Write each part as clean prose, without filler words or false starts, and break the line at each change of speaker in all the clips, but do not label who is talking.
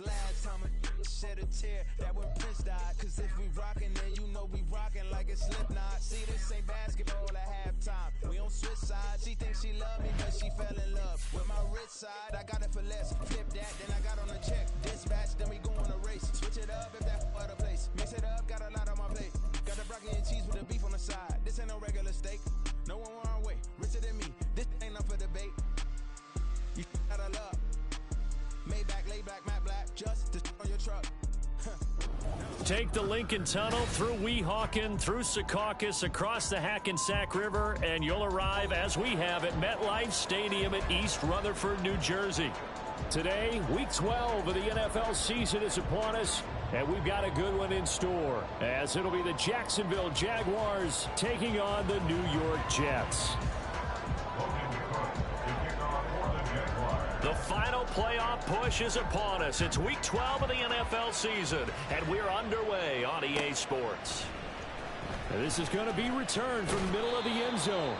Last time I shed a tear, that when Prince died. Cause if we rockin', then you know we rockin' like it's Slipknot. See, this ain't basketball at halftime. We on switch sides. She thinks she love me, but she fell in love with my rich side. I got it for less. Flip that, then I got on the check. Dispatch, then we go on a race. Switch it up if that other place. Mix it up, got a lot on my plate. Got the broccoli and cheese with the beef on the side. This ain't no regular steak. No one wrong way. Richer than me. This ain't up for debate. You gotta love. Maybach, lay back, matte black, just to on your truck.
Take the Lincoln Tunnel through Weehawken, through Secaucus, across the Hackensack River, and you'll arrive, as we have, at MetLife Stadium at East Rutherford, New Jersey. Today, Week 12 of the NFL season is upon us, and we've got a good one in store, as it'll be the Jacksonville Jaguars taking on the New York Jets. The final playoff push is upon us. It's Week 12 of the NFL season, and we're underway on EA Sports.
This is going to be returned from the middle of the end zone.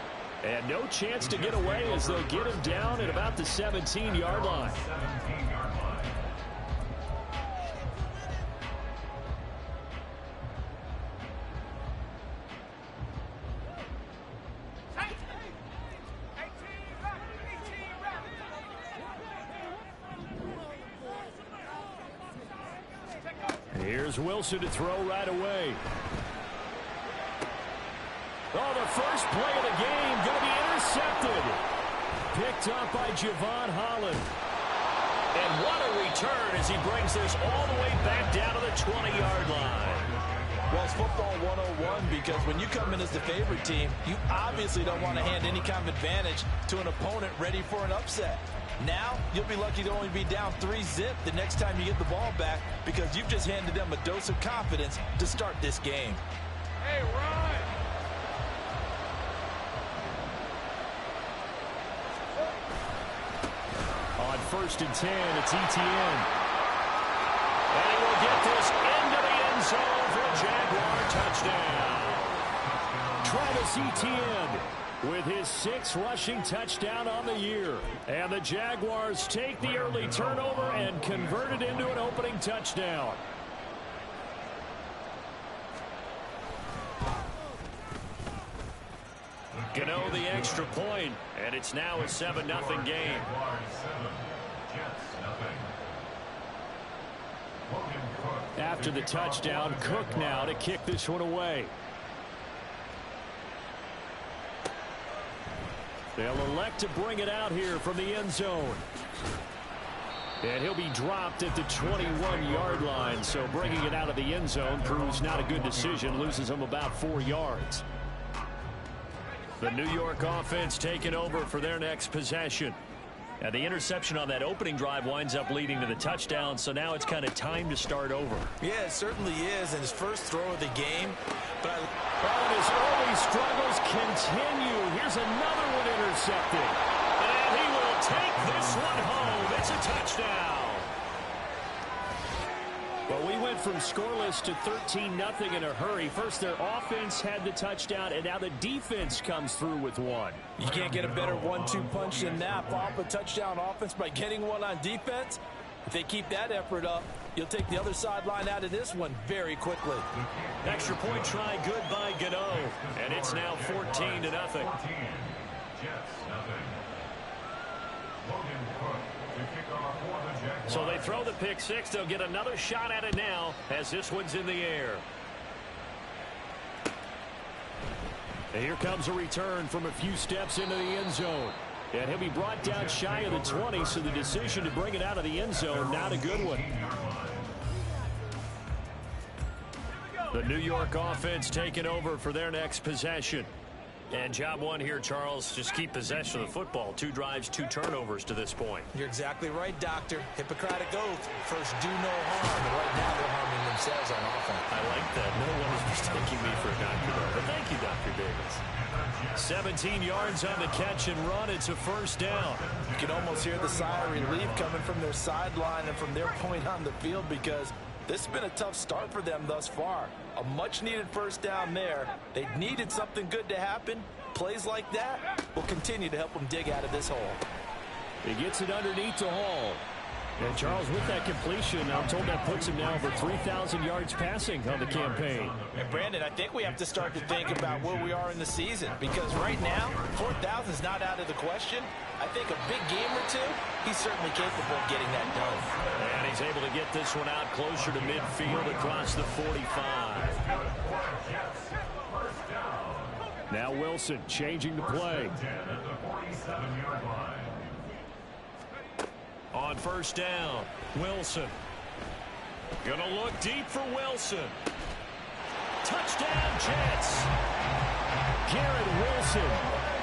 And no chance to get away as they'll get him down at about the 17-yard line. Here's Wilson to throw right away. Oh, the first play of the game going to be intercepted. Picked up by Javon Holland.
And what a return as he brings this all the way back down to the 20-yard line.
Well, it's football 101 because when you come in as the favorite team, you obviously don't want to hand any kind of advantage to an opponent ready for an upset. Now, you'll be lucky to only be down 3-zip the next time you get the ball back because you've just handed them a dose of confidence to start this game.
Hey, Ron!
On 1st and 10, it's Etienne.
And he will get this into the end zone for a Jaguar touchdown.
Travis Etienne with his 6th rushing touchdown on the year. And the Jaguars take the early turnover and convert it into an opening touchdown.
Gano the extra point, and it's now a 7-0 game.
After the touchdown, Cook now to kick this one away. They'll elect to bring it out here from the end zone. And he'll be dropped at the 21-yard line, so bringing it out of the end zone proves not a good decision, loses him about 4 yards.
The New York offense taking over for their next possession. And the interception on that opening drive winds up leading to the touchdown, so now it's kind of time to start over.
Yeah, it certainly is, and his first throw of the game. But
his early struggles continue. Here's another one intercepted.
And he will take this one home. It's a touchdown.
Well, we went from scoreless to 13-0 in a hurry. First, their offense had the touchdown, and now the defense comes through with one.
You can't get a better 1-2 punch than that. Off a touchdown offense by getting one on defense. If they keep that effort up, you'll take the other sideline out of this one very quickly.
Extra point try good by Gano, and it's now 14-0. So they throw the pick six. They'll get another shot at it now as this one's in the air.
And here comes a return from a few steps into the end zone. And he'll be brought down shy of the 20, so the decision to bring it out of the end zone, not a good one.
The New York offense taking over for their next possession. And job one here, Charles, just keep possession of the football. 2 drives, 2 turnovers to this point.
You're exactly right, Doctor. Hippocratic oath. First, do no harm. And right now, they're harming themselves on offense.
I like that. No one is mistaking me for a doctor, though. But thank you, Dr. Davis. 17 yards on the catch and run. It's a first down.
You can almost hear the sigh of relief coming from their sideline and from their point on the field because this has been a tough start for them thus far. A much-needed first down there. They needed something good to happen. Plays like that will continue to help them dig out of this hole.
He gets it underneath to Hall.
And Charles, with that completion, I'm told that puts him now over 3,000 yards passing on the campaign.
And Brandon, I think we have to start to think about where we are in the season, because right now, 4,000 is not out of the question. I think a big game or two, he's certainly capable of getting that done.
And he's able to get this one out closer to midfield across the 45. Now Wilson changing the play. On first down, Wilson. Gonna look deep for Wilson. Touchdown, Jets. Garrett Wilson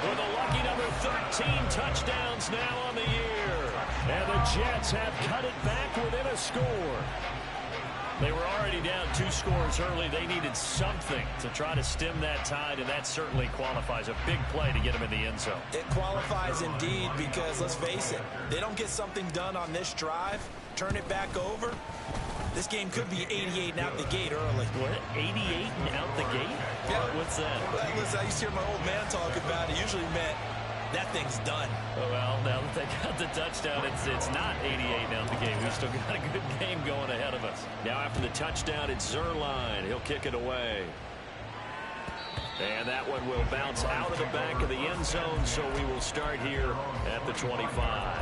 with a lucky number 13 touchdowns now on the year. And the Jets have cut it back within a score. They were already down 2 scores early. They needed something to try to stem that tide, and that certainly qualifies. A big play to get them in the end zone.
It qualifies indeed, because let's face it, they don't get something done on this drive, turn it back over. This game could be 88 and out the gate early.
What? 88 and out the gate?
Yeah.
What's that?
Well, listen, I used to hear my old man talk about it. Usually meant that thing's done.
Well, now that they got the touchdown, it's not 88 now the game. We've still got a good game going ahead of us. Now after the touchdown, it's Zuerlein. He'll kick it away. And that one will bounce out of the back of the end zone, so we will start here at the 25.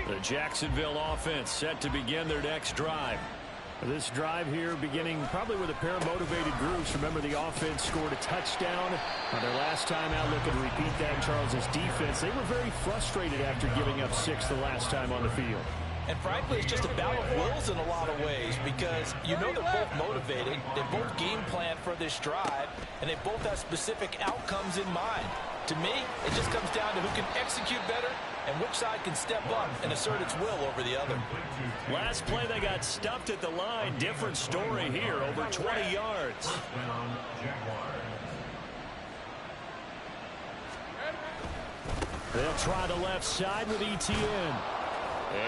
The Jacksonville offense set to begin their next drive. This drive here beginning probably with a pair of motivated groups. Remember, the offense scored a touchdown on their last time out. Looking to repeat that in Charles's defense. They were very frustrated after giving up 6 the last time on the field.
And frankly, it's just a battle of wills in a lot of ways, because you know they're both motivated, they both game plan for this drive, and they both have specific outcomes in mind. To me, it just comes down to who can execute better and which side can step up and assert its will over the other.
Last play, they got stuffed at the line. Different story here, over 20 yards. They'll try the left side with Etienne.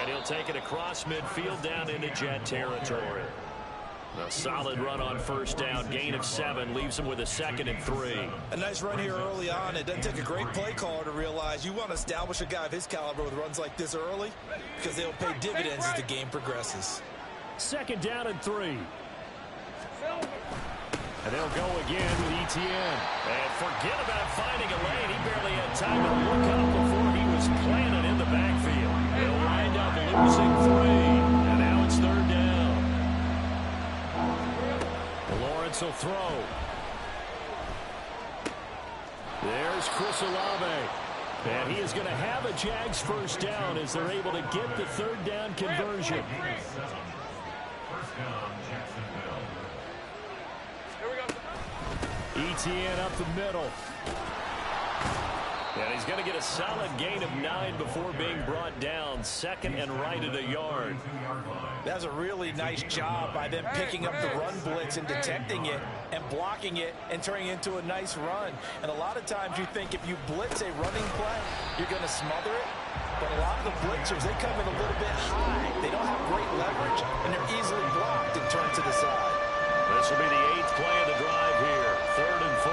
And he'll take it across midfield down into Jet territory. A solid run on first down, gain of 7, leaves him with a 2nd and 3.
A nice run here early on. It doesn't take a great play caller to realize you want to establish a guy of his caliber with runs like this early, because they'll pay dividends as the game progresses.
2nd down and 3. And they'll go again with Etienne. And forget about finding a lane. He barely had time to look up before he was planted in the backfield. They'll wind up losing 3. And now it's 3rd down. Lawrence will throw. There's Chris Olave. And he is going to have a Jags first down as they're able to get the 3rd down conversion. Etienne up the middle. And he's going to get a solid gain of 9 before being brought down. 2nd and right at a yard.
That's a really nice job by them picking up the run blitz and detecting it and blocking it and turning it into a nice run. And a lot of times you think if you blitz a running play, you're going to smother it. But a lot of the blitzers, they come in a little bit high. They don't have great leverage, and they're easily blocked and turned to the side.
This will be the 8th play of the drive here. 3rd and 4.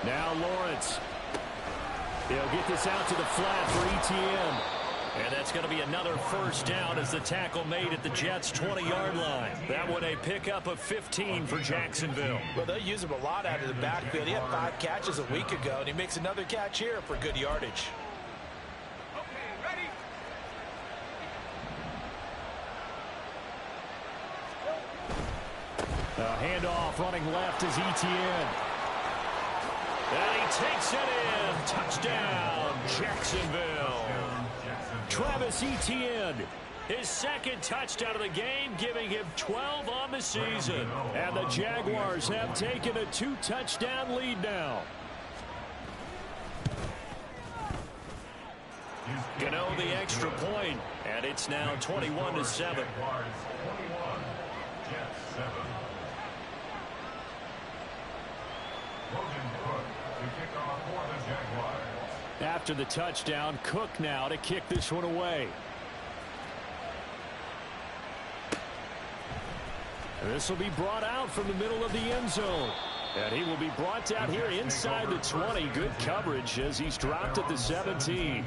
Now Lawrence. He'll get this out to the flat for Etienne. And that's going to be another first down as the tackle made at the Jets' 20-yard line. That one a pickup of 15 for Jacksonville.
Well, they use him a lot out of the backfield. He had 5 catches a week ago, and he makes another catch here for good yardage.
Handoff running left is Etienne. And he takes it in. Touchdown, Jacksonville. Travis Etienne, his 2nd touchdown of the game, giving him 12 on the season. And the Jaguars have taken a 2-touchdown lead now. Gano the extra point, and it's now 21-7. After the touchdown, Cook now to kick this one away. This will be brought out from the middle of the end zone.
And he will be brought down here inside the 20. Good coverage as he's dropped at the 17.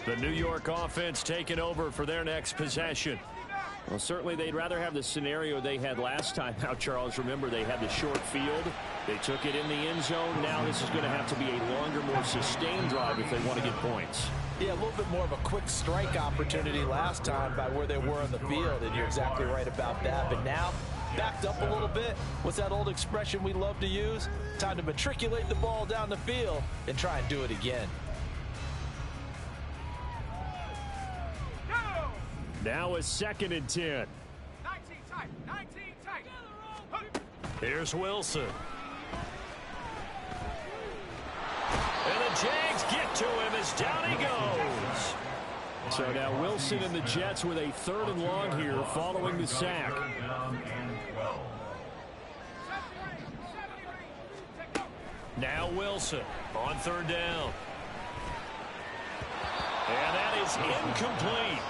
The New York offense taking over for their next possession. Well, certainly they'd rather have the scenario they had last time out, Charles. Remember, they had the short field. They took it in the end zone. Now this is going to have to be a longer, more sustained drive if they want to get points.
Yeah, a little bit more of a quick strike opportunity last time by where they were on the field, and you're exactly right about that. But now, backed up a little bit. What's that old expression we love to use? Time to matriculate the ball down the field and try and do it again.
Now a 2nd and 10.
19 tight, 19 tight.
Here's Wilson. And the Jags get to him as down he goes.
So now Wilson and the Jets with a 3rd and long here following the sack.
Now Wilson on 3rd down. And that is incomplete.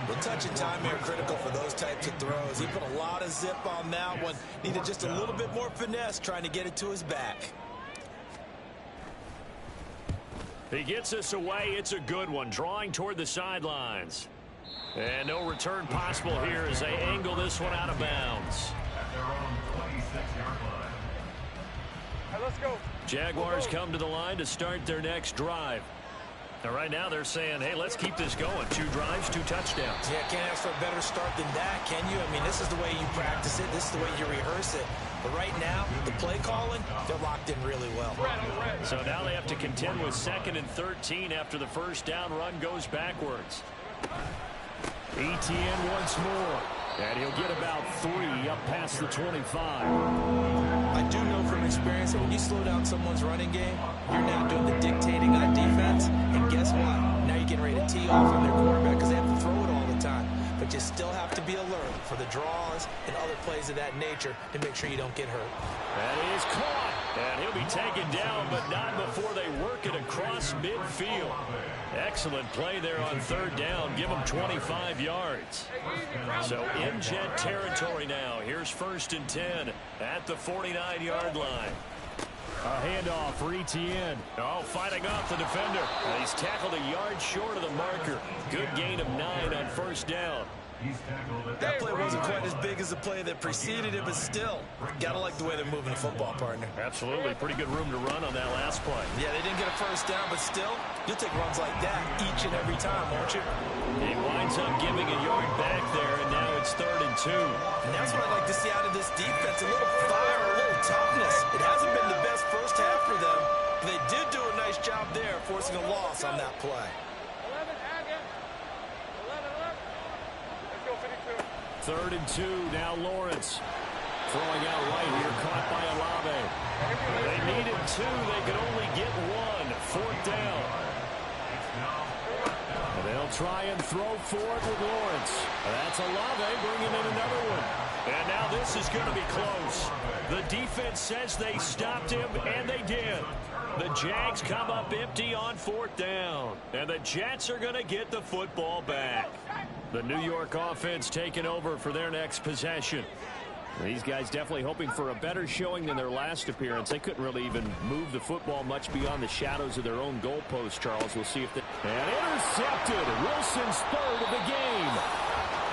The touch and time here critical for those types of throws. He put a lot of zip on that one. Needed just a little bit more finesse trying to get it to his back.
He gets us away. It's a good one. Drawing toward the sidelines. And no return possible here as they angle this one out of bounds.
Let's go.
Jaguars come to the line to start their next drive. Now, right now they're saying, hey, let's keep this going. 2 drives, 2 touchdowns.
Yeah, can't ask for a better start than that, can you? I mean, this is the way you practice it. This is the way you rehearse it. But right now, the play calling, they're locked in really well.
So now they have to contend with 2nd and 13 after the first down run goes backwards.
ETN once more. And he'll get about 3 up past the 25.
I do know from experience that when you slow down someone's running game, you're now doing the dictating on defense. And guess what? Now you're getting ready to tee off on their quarterback because they have to throw it all the time. But you still have to be alert for the draws and other plays of that nature to make sure you don't get hurt.
That is caught. And he'll be taken down, but not before they work it across midfield. Excellent play there on 3rd down. Give them 25 yards. So in Jet territory now. Here's 1st and 10 at the 49-yard line.
A handoff for ETN.
Oh, fighting off the defender. And he's tackled a yard short of the marker. Good gain of 9 on 1st down.
That play wasn't quite as big as the play that preceded it, but still, gotta like the way they're moving the football, partner.
Absolutely. Pretty good room to run on that last play.
Yeah, they didn't get a 1st down, but still, you'll take runs like that each and every time, won't you?
He winds up giving a yard back there, and now it's 3rd and 2.
And that's what I'd like to see out of this defense, a little fire, a little toughness. It hasn't been the best first half for them, but they did do a nice job there, forcing a loss on that play.
3rd and 2, now Lawrence. Throwing out right here, caught by Olave.
They needed 2, they could only get 1. 4th down.
And they'll try and throw for it with Lawrence. That's Olave bringing in another one.
And now this is going to be close. The defense says they stopped him, and they did. The Jags come up empty on 4th down. And the Jets are going to get the football back. The New York offense taking over for their next possession.
These guys definitely hoping for a better showing than their last appearance. They couldn't really even move the football much beyond the shadows of their own goalpost, Charles. We'll see if they...
And intercepted. Wilson's 3rd of the game.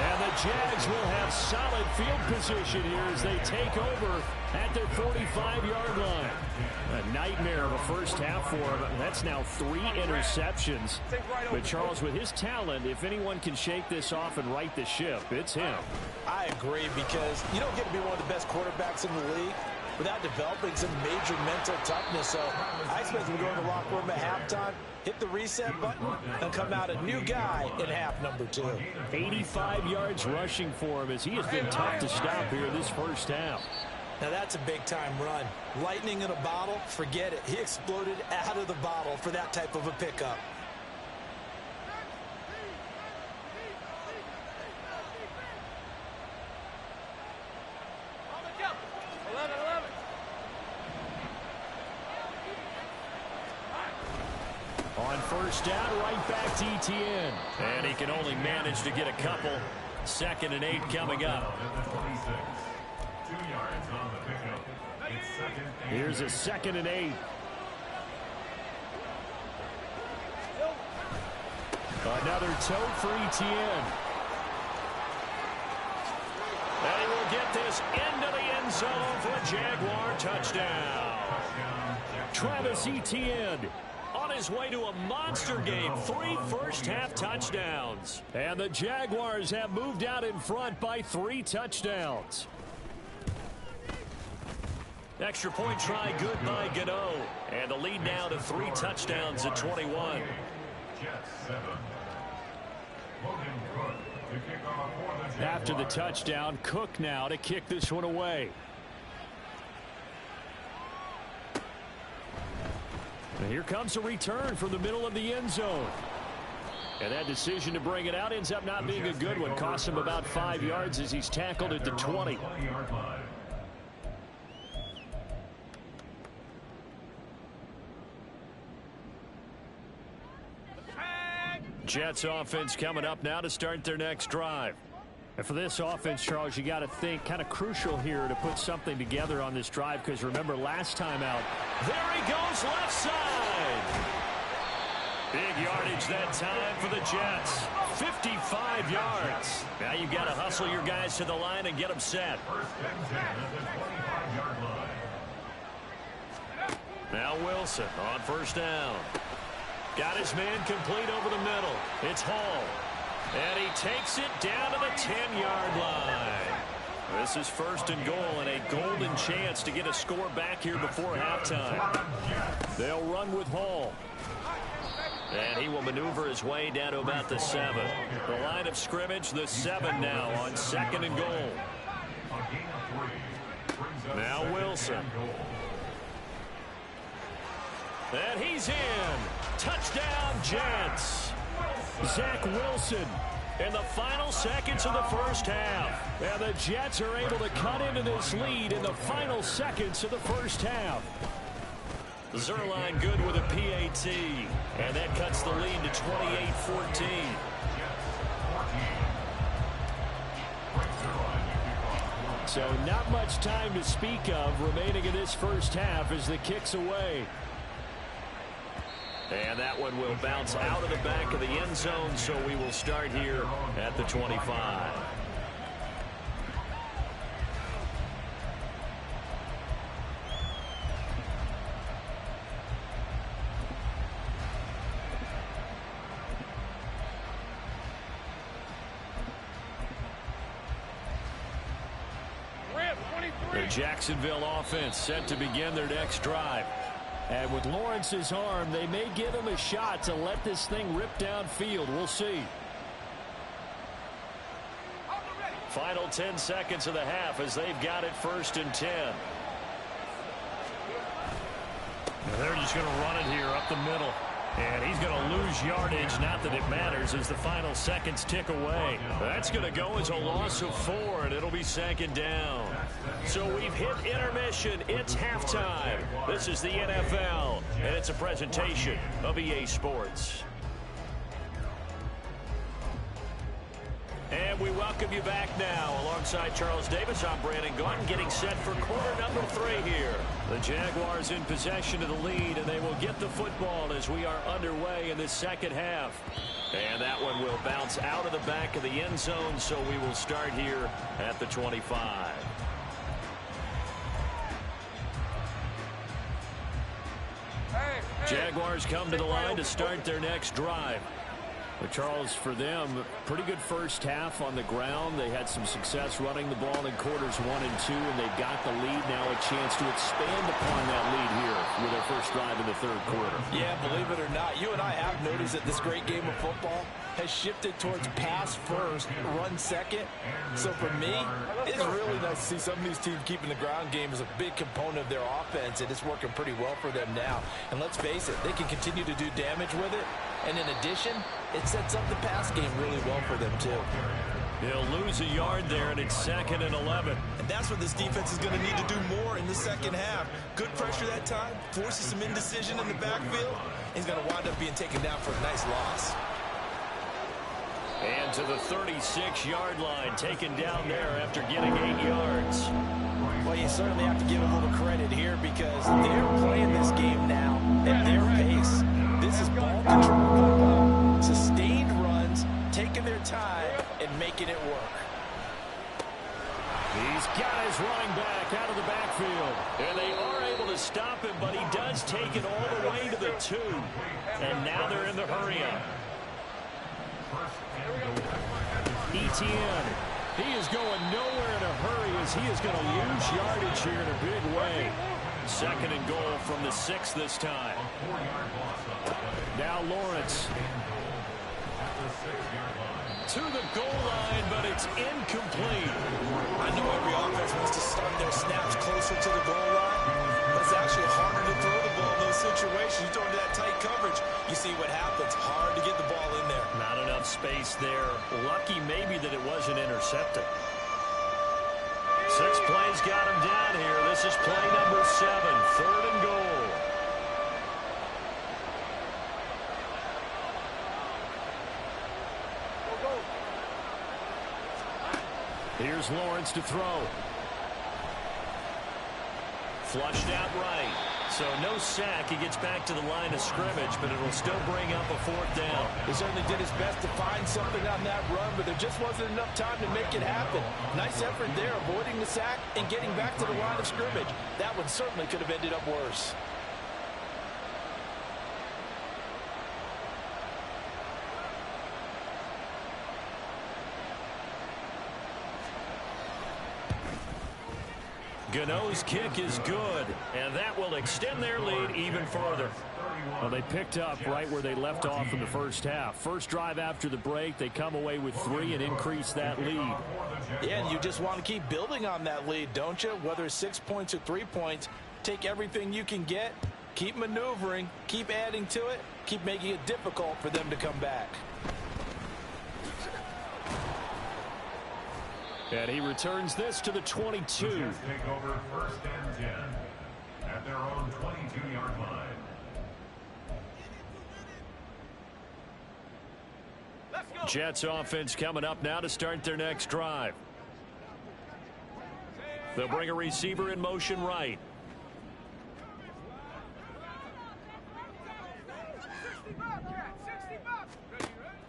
And the Jags will have solid field position here as they take over at their 45-yard line.
A nightmare of a first half for him. That's now 3 interceptions. But Charles, with his talent, if anyone can shake this off and right the ship, it's him.
I agree, because you don't get to be one of the best quarterbacks in the league without developing some major mental toughness. So I expect him to go in the locker room at halftime, hit the reset button, and come out a new guy in half number 2.
85 yards rushing for him as he has been tough to stop here this first half.
Now that's a big-time run. Lightning in a bottle, forget it. He exploded out of the bottle for that type of a pickup.
On first down, right back to Etienne.
And he can only manage to get a couple. 2nd and 8 coming up.
Here's a 2nd and 8. Another toe for Etienne.
And he will get this into the end zone for a Jaguar touchdown.
Travis Etienne on his way to a monster game. 3 first-half touchdowns. And the Jaguars have moved out in front by 3 touchdowns.
Extra point try good by Gano. And the lead now to 3 touchdowns at 21.
After the touchdown, Cook now to kick this one away. And here comes a return from the middle of the end zone. And that decision to bring it out ends up not being a good one. Costs him about 5 yards as he's tackled at the 20.
Jets offense coming up now to start their next drive.
And for this offense, Charles, you got to think kind of crucial here to put something together on this drive, because remember last time out.
There he goes left side. Big yardage that time for the Jets. 55 yards. Now you've got to hustle your guys to the line and get them set. Now Wilson on first down. Got his man complete over the middle. It's Hall. And he takes it down to the 10-yard line. This is 1st and goal and a golden chance to get a score back here before halftime.
They'll run with Hall.
And he will maneuver his way down to about the 7. The line of scrimmage, the 7 now on 2nd and goal. Now Wilson. And he's in. Touchdown, Jets.
Zach Wilson in the final seconds of the first half. And the Jets are able to cut into this lead in the final seconds of the first half.
Zuerlein good with a PAT. And that cuts the lead to 28-14.
So not much time to speak of remaining in this first half as the kick's away.
And that one will bounce out of the back of the end zone, so we will start here at the 25. The Jacksonville offense set to begin their next drive.
And with Lawrence's arm, they may give him a shot to let this thing rip downfield. We'll see.
Final 10 seconds of the half as they've got it 1st and 10.
They're just going to run it here up the middle. And he's going to lose yardage. Not that it matters as the final seconds tick away.
That's going to go as a loss of 4, and it'll be 2nd down. So we've hit intermission. It's halftime. This is the NFL, and it's a presentation of EA Sports. And we welcome you back now. Alongside Charles Davis, I'm Brandon Gaudin, getting set for quarter number 3 here. The Jaguars in possession of the lead, and they will get the football as we are underway in the second half. And that one will bounce out of the back of the end zone, so we will start here at the 25. Jaguars come to the line to start their next drive.
But Charles, for them, pretty good first half on the ground. They had some success running the ball in quarters 1 and 2, and they got the lead. Now a chance to expand upon that lead here with their first drive in the 3rd quarter.
Yeah, believe it or not, you and I have noticed that this great game of football has shifted towards pass first, run second. So for me, it's really nice to see some of these teams keeping the ground game as a big component of their offense, and it's working pretty well for them now. And let's face it, they can continue to do damage with it. And in addition, it sets up the pass game really well for them, too.
He'll lose a yard there, and it's 2nd and 11.
And that's what this defense is going to need to do more in the second half. Good pressure that time, forces some indecision in the backfield. He's going to wind up being taken down for a nice loss.
And to the 36-yard line, taken down there after getting 8 yards.
Well, you certainly have to give a little credit here because they're playing this game now at their pace. This is ball control, sustained runs, taking their time, and making it work.
He's got his running back out of the backfield. And they are able to stop him, but he does take it all the way to the 2. And now they're in the hurry-up. Etienne. He is going nowhere in a hurry as he is going to lose yardage here in a big way. 2nd and goal from the 6 this time. Now Lawrence. To the goal line, but it's incomplete.
I know every offense wants to start their snaps closer to the goal line, but it's actually harder to throw the ball in those situations. You throw into that tight coverage, you see what happens. Hard to get the ball in there.
Not enough space there. Lucky maybe that it wasn't intercepted. 6 plays got him down here. This is play number 7, 3rd and goal. Here's Lawrence to throw. Flushed out right. So no sack. He gets back to the line of scrimmage, but it'll still bring up a 4th down.
He certainly did his best to find something on that run, but there just wasn't enough time to make it happen. Nice effort there, avoiding the sack and getting back to the line of scrimmage. That one certainly could have ended up worse.
Gano's kick is good, and that will extend their lead even further. Well, they picked up right where they left off in the first half. First drive after the break, they come away with 3 and increase that lead.
Yeah, and you just want to keep building on that lead, don't you? Whether it's 6 points or 3 points, take everything you can get, keep maneuvering, keep adding to it, keep making it difficult for them to come back.
And he returns this to the 22.
Take over 1st and 10 at their own 22-yard line.
Jets offense coming up now to start their next drive. They'll bring a receiver in motion right.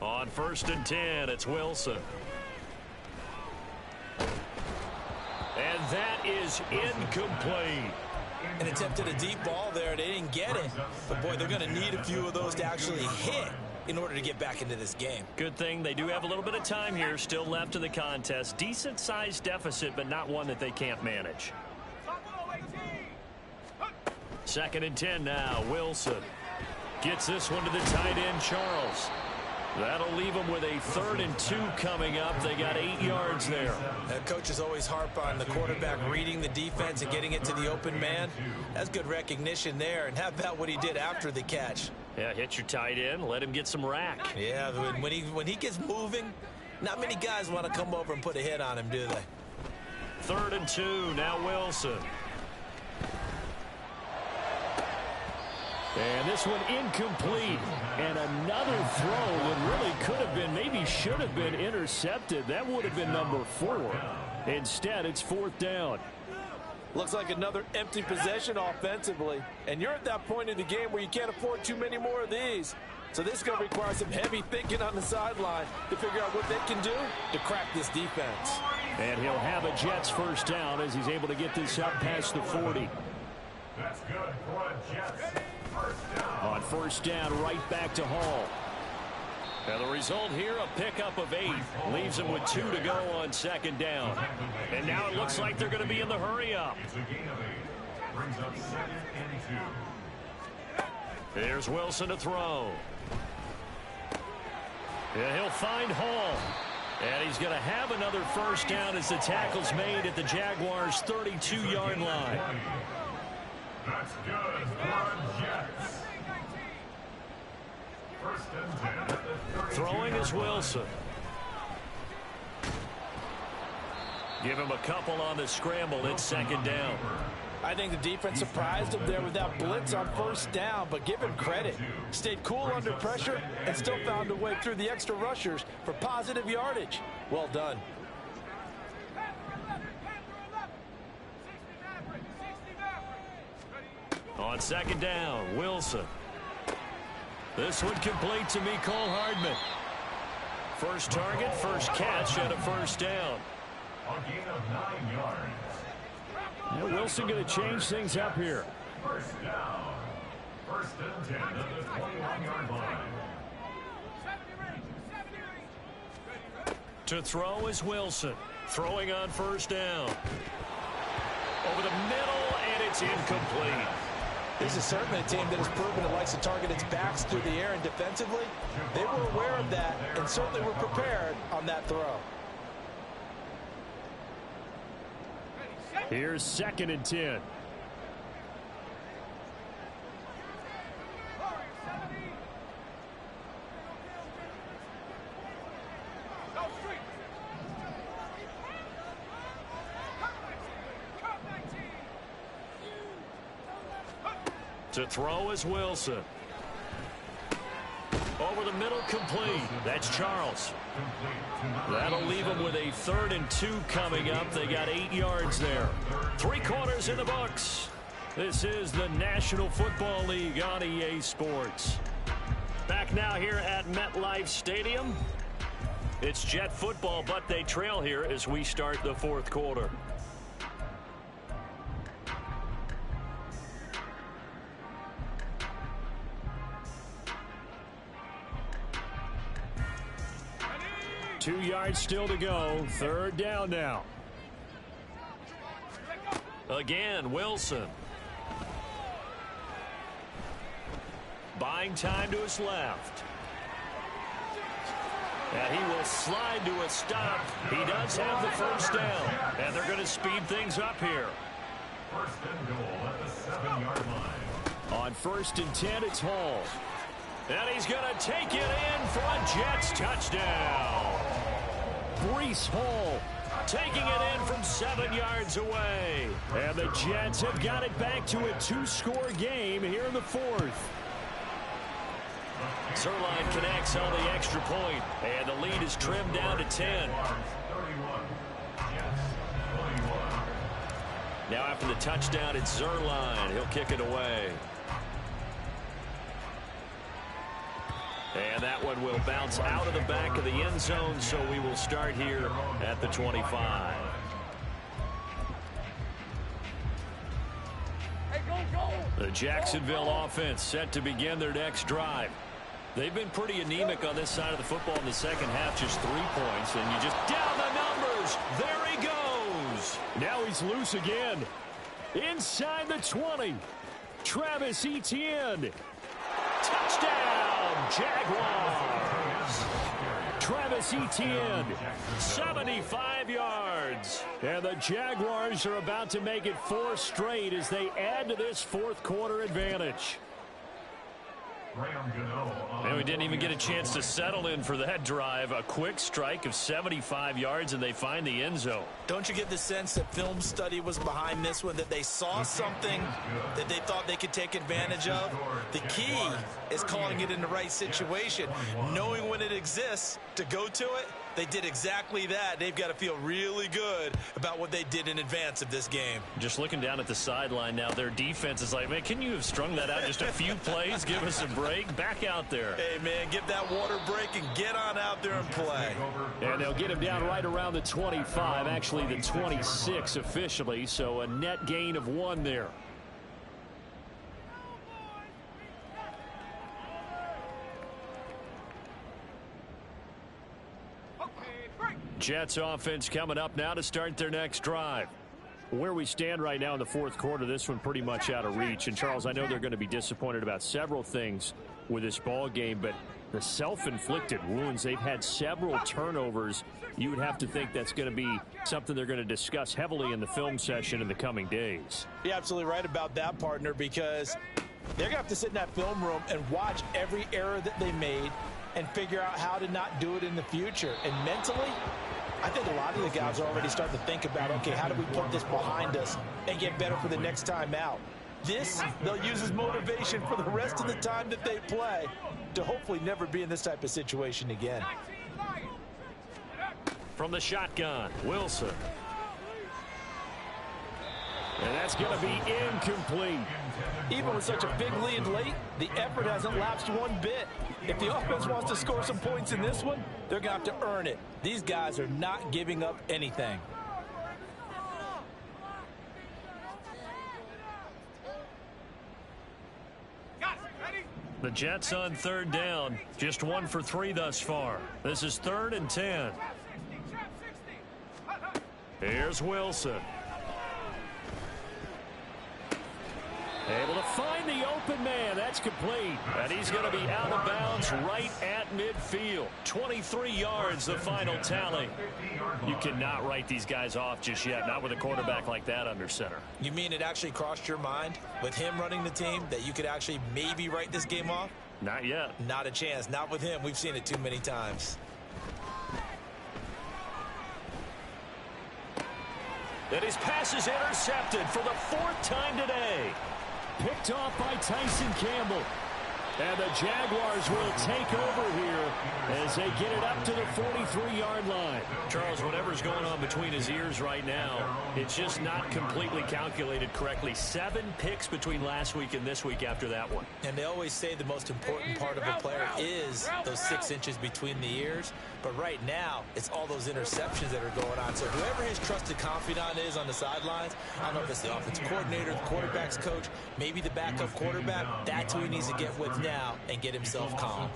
On 1st and 10, it's Wilson. And that is incomplete.
An attempt at a deep ball there. They didn't get it. But, boy, they're going to need a few of those to actually hit in order to get back into this game.
Good thing they do have a little bit of time here still left in the contest. Decent-sized deficit, but not one that they can't manage. 2nd and 10 now. Wilson gets this one to the tight end, Charles. That'll leave them with a 3rd and 2 coming up. They got 8 yards there.
Coaches always harp on the quarterback reading the defense and getting it to the open man. That's good recognition there. And how about what he did after the catch?
Yeah, hit your tight end, let him get some rack.
Yeah, when he gets moving, not many guys want to come over and put a hit on him, do they?
3rd and 2, now Wilson. And this one incomplete. And another throw that really could have been, maybe should have been intercepted. That would have been number 4. Instead, it's 4th down.
Looks like another empty possession offensively. And you're at that point in the game where you can't afford too many more of these. So this is going to require some heavy thinking on the sideline to figure out what they can do to crack this defense.
And he'll have a Jets 1st down as he's able to get this up past the 40.
That's good for a Jets 1st down.
On 1st down, right back to Hall. And the result here, a pickup of 8. Leaves them with 2 to go on 2nd down. And now it looks like they're going to be in the hurry-up.
It's a gain of 8. Brings up 2nd and 2.
Here's Wilson to throw. Yeah, he'll find Hall. And he's going to have another 1st down as the tackle's made at the Jaguars' 32-yard line.
That's good for Jets. 1st and 10 at the 32.
Throwing is Wilson. Give him a couple on the scramble. It's second down.
I think the defense surprised him there with that blitz on first down, but give him credit. Stayed cool under pressure and still found a way through the extra rushers for positive yardage. Well done.
On second down, Wilson. This one complete to Mecole Hardman. First target, first catch, and a first down.
A gain of 9 yards.
Yeah, Wilson going to change things up here.
First down. First and 10 at the 21-yard line.
To throw is Wilson. Throwing on first down. Over the middle, and it's incomplete.
This is certainly a team that has proven it likes to target its backs through the air, and defensively, they were aware of that and certainly were prepared on that throw.
Here's second and 10.
To throw is Wilson. Over the middle, complete. That's Charles. That'll leave them with a 3rd and 2 coming up. They got 8 yards there. 3 quarters in the books. This is the National Football League on EA Sports. Back now here at MetLife Stadium. It's Jet football, but they trail here as we start the 4th quarter.
Two yards still to go. Third down now.
Again, Wilson. Buying time to his left. And he will slide to a stop. He does have the first down. And they're going to speed things up here.
First and goal at the 7-yard line.
On first and 10, it's Hall.
And he's going to take it in for a Jets touchdown.
Breece Hall
taking it in from 7 yards away.
And the Jets have got it back to a 2-score game here in the 4th.
Zuerlein connects on the extra point, and the lead is trimmed down to 10. Now after the touchdown, it's Zuerlein. He'll kick it away. And that one will bounce out of the back of the end zone, so we will start here at the 25. The Jacksonville offense set to begin their next drive. They've been pretty anemic on this side of the football in the second half, just 3 points, and you just down the numbers. There he goes.
Now he's loose again. Inside the 20. Travis Etienne.
Touchdown, Jaguars.
Travis Etienne,
75 yards.
And the Jaguars are about to make it 4 straight as they add to this 4th quarter advantage.
And we didn't even get a chance to settle in for that drive. A quick strike of 75 yards, and they find the end zone.
Don't you get the sense that film study was behind this one, that they saw something that they thought they could take advantage of? The key is calling it in the right situation, knowing when it exists to go to it. They did exactly that. They've got to feel really good about what they did in advance of this game.
Just looking down at the sideline now, their defense is like, man, can you have strung that out just a few plays? Give us a break. Back out there.
Hey, man, give that water break and get on out there and play.
And they'll get him down right around the 25, actually the 26 officially, so a net gain of 1 there.
Jets offense coming up now to start their next drive.
Where we stand right now in the 4th quarter, this one pretty much out of reach. And, Charles, I know they're going to be disappointed about several things with this ball game, but the self-inflicted wounds, they've had several turnovers. You would have to think that's going to be something they're going to discuss heavily in the film session in the coming days.
You're absolutely right about that, partner, because they're going to have to sit in that film room and watch every error that they made and figure out how to not do it in the future. And mentally, I think a lot of the guys are already starting to think about, okay, how do we put this behind us and get better for the next time out? This, they'll use as motivation for the rest of the time that they play to hopefully never be in this type of situation again.
From the shotgun, Wilson. And that's going to be incomplete.
Even with such a big lead late, the effort hasn't lapsed one bit. If the offense wants to score some points in this one, they're going to have to earn it. These guys are not giving up anything.
The Jets on third down, just 1 for 3 thus far. This is 3rd and 10. Here's Wilson. Able to find the open man. That's complete. And he's going to be out of bounds right at midfield. 23 yards, the final tally. You cannot write these guys off just yet, not with a quarterback like that under center.
You mean it actually crossed your mind with him running the team that you could actually maybe write this game off?
Not yet.
Not a chance. Not with him. We've seen it too many times.
And his pass is intercepted for the 4th time today. Picked off by Tyson Campbell. And the Jaguars will take over here as they get it up to the 43-yard line. Charles, whatever's going on between his ears right now, it's just not completely calculated correctly. 7 picks between last week and this week after that one.
And they always say the most important part of a player is those 6 inches between the ears. But right now, it's all those interceptions that are going on. So whoever his trusted confidant is on the sidelines, I don't know if it's the offensive coordinator, the quarterback's coach, maybe the backup quarterback, that's who he needs to get with now and get himself calm.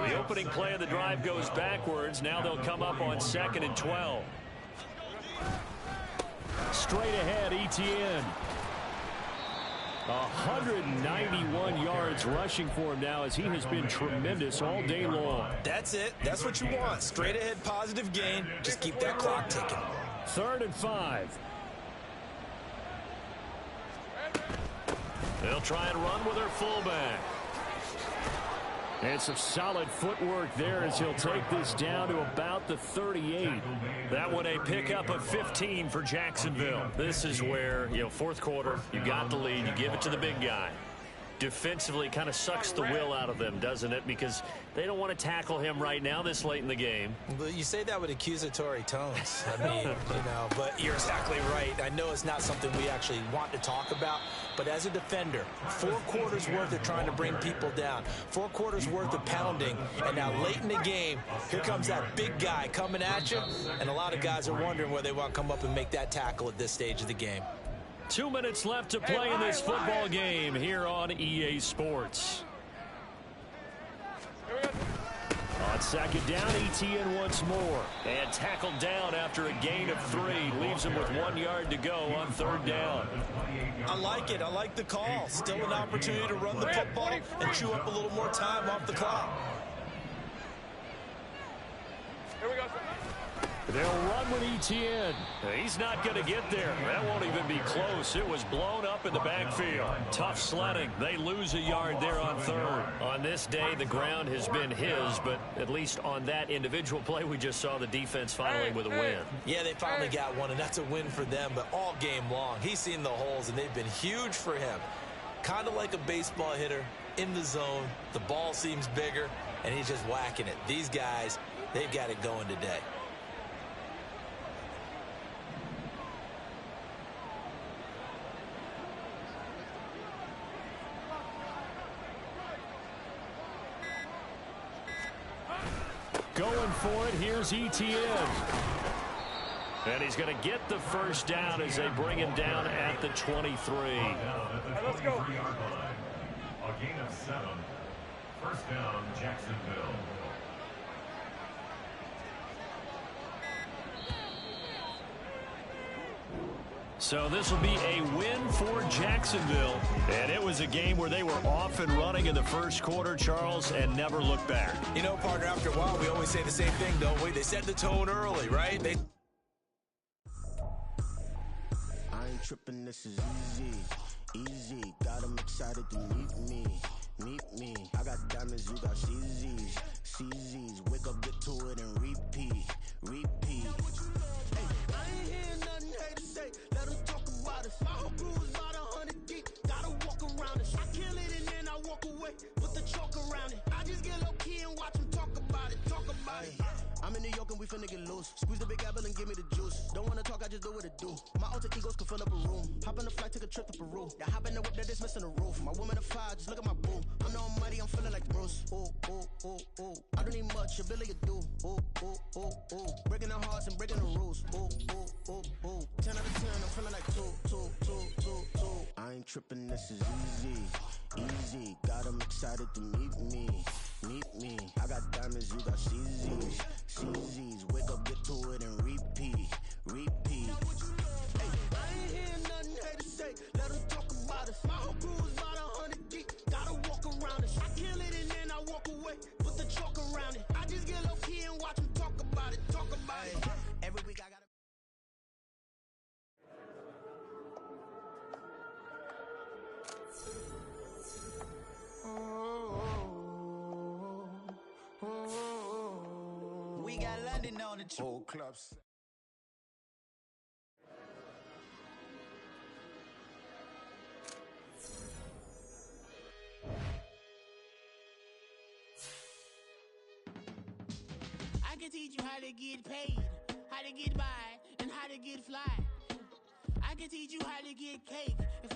The opening play of the drive goes backwards. Now they'll come up on 2nd and 12. Straight ahead, Etienne. 191 yards rushing for him now as he has been tremendous all day long.
That's it. That's what you want. Straight ahead, positive gain. Just keep that clock ticking.
3rd and 5. They'll try and run with their fullback. And some solid footwork there as he'll take this down to about the 38. That one a pickup of 15 for Jacksonville. This is where, 4th quarter, you got the lead, you give it to the big guy. Defensively kind of sucks the will out of them, doesn't it? Because they don't want to tackle him right now this late in the game.
But you say that with accusatory tones. I mean, but you're exactly right. I know it's not something we actually want to talk about, but as a defender, 4 quarters worth of trying to bring people down, 4 quarters worth of pounding, and now late in the game, here comes that big guy coming at you, and a lot of guys are wondering where they want to come up and make that tackle at this stage of the game.
2 minutes left to play in this football game here on EA Sports. On 2nd down, Etienne once more. And tackled down after a gain of 3. Leaves him with 1 yard to go on 3rd down.
I like it. I like the call. Still an opportunity to run the football and chew up a little more time off the clock.
Here we go.
They'll run with Etienne. He's not going to get there. That won't even be close. It was blown up in the backfield. Tough sledding. They lose a yard there on 3rd. On this day, the ground has been his, but at least on that individual play, we just saw the defense finally with a win.
Yeah, they finally got one, and that's a win for them, but all game long, he's seen the holes, and they've been huge for him. Kind of like a baseball hitter in the zone. The ball seems bigger, and he's just whacking it. These guys, they've got it going today.
Going for it, here's Etienne. And he's going to get the first down as they bring him down at the 23.
Let's go.
A gain of 7. 1st down, Jacksonville.
So this will be a win for Jacksonville. And it was a game where they were off and running in the 1st quarter, Charles, and never looked back.
You know, partner, after a while, we always say the same thing, don't we? They set the tone early, right?
I ain't tripping, this is easy. Easy, got them excited to meet me. meet me. I got diamonds, you got CZs. CZs, wake up, get to it, and repeat. Repeat. Hey, I ain't hear nothing haters say. Let them talk about us. My whole crew is about 100 deep. Gotta walk around us. I kill it and then I walk away. Put the chalk around it. I just get low key and watch them talk about it. Talk about it. I'm in New York and we finna get loose. Squeeze the big apple and give me the juice. Don't wanna talk, I just do what it do. My alter egos can fill up a room. Hop on the flight, take a trip to Peru. That hop in the whip that is missing the roof. My woman a fire, just look at my boo. I'm the almighty, I'm feeling like Bruce. Ooh, ooh, ooh, ooh. I don't need much, your Billy you do. Ooh, ooh, ooh, ooh. Breaking the hearts and breaking the rules. Ooh, ooh, ooh, ooh. 10 out of 10, I'm feeling like 2. I ain't tripping, this is easy. Easy, got 'em excited to meet me. Meet me. I got diamonds, you got CZs. CZs, wake up, get to it, and repeat. Repeat. Hey, I ain't hear nothing haters say. Let them talk about us. My whole crew is about 100 deep. Gotta walk around us. I kill it and then I walk away. Put the chalk around it. I just get low key and watch them talk about it. Talk about it. Every week I gotta.
We got London on the
Whole clubs.
I can teach you how to get paid, how to get by, and how to get fly. I can teach you how to get cake. If